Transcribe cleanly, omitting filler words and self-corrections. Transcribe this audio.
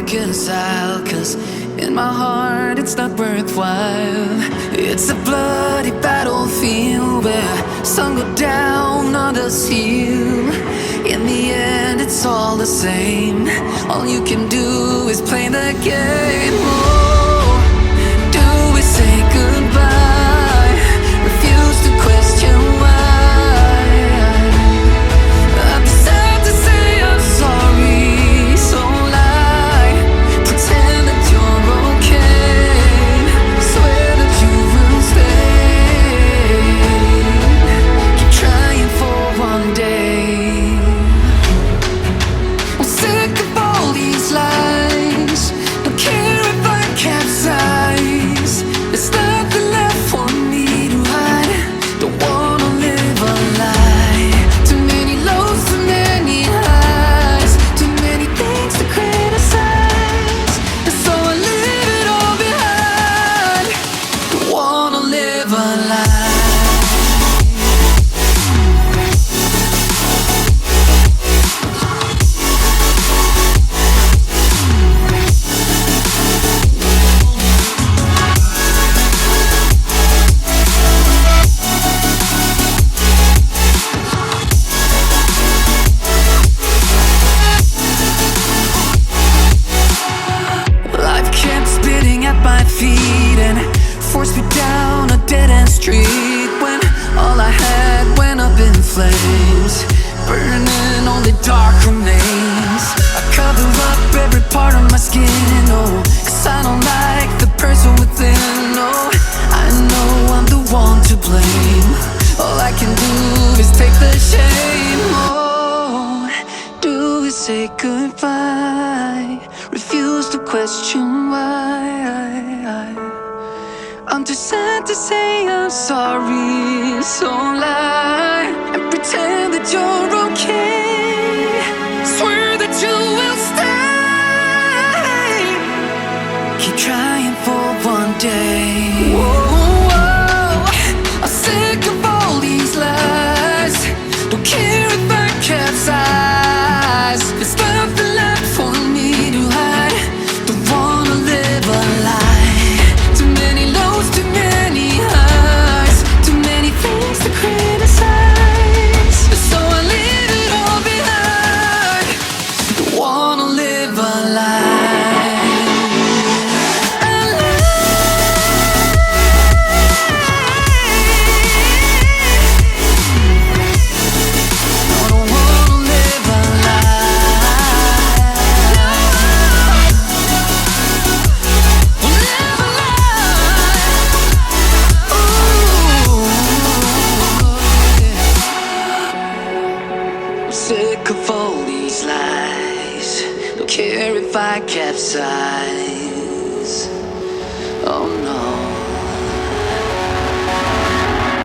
reconcile, 'cause in my heart it's not worthwhile. It's a bloody battlefield where some go down, others heal. In the end it's all the same. All you can do is play the game. Oh, do we say goodbye? Refuse to question why. I'm sad to say I'm sorry, so lie. Pretend that you're okay. Swear that you will stay. Keep trying for one day. I'm sick of all these lies. Don't care if I capsize. There's nothing left for me to hide. Don't wanna live a lie. Too many lows, too many highs. Too many things to criticize. And so I leave it all behind. Don't wanna live a lie. Life kept spitting at my feet and forced me down a dead-end street when all I had went up in flames, burning only dark remains. I cover up every part of my skin, oh, 'cause I don't like the person within. Oh, I know I'm the one to blame. All I can do is take the shame. Oh, do we say goodbye? Refuse to question why. I'm too sad to say I'm sorry, so lie and pretend that you're okay. Swear that you will stay. Keep trying for one day. Whoa, I'm sick of all these lies. Don't care if I capsize. There's nothing left for me to hide. Don't wanna live a lie. Too many lows, too many highs. Too many things to criticize. So I leave it all behind. Don't wanna live a lie. A I don't wanna live a lie. Live a lie. Ooh, I'm sick of all these lies. Don't care if I capsize. Oh no.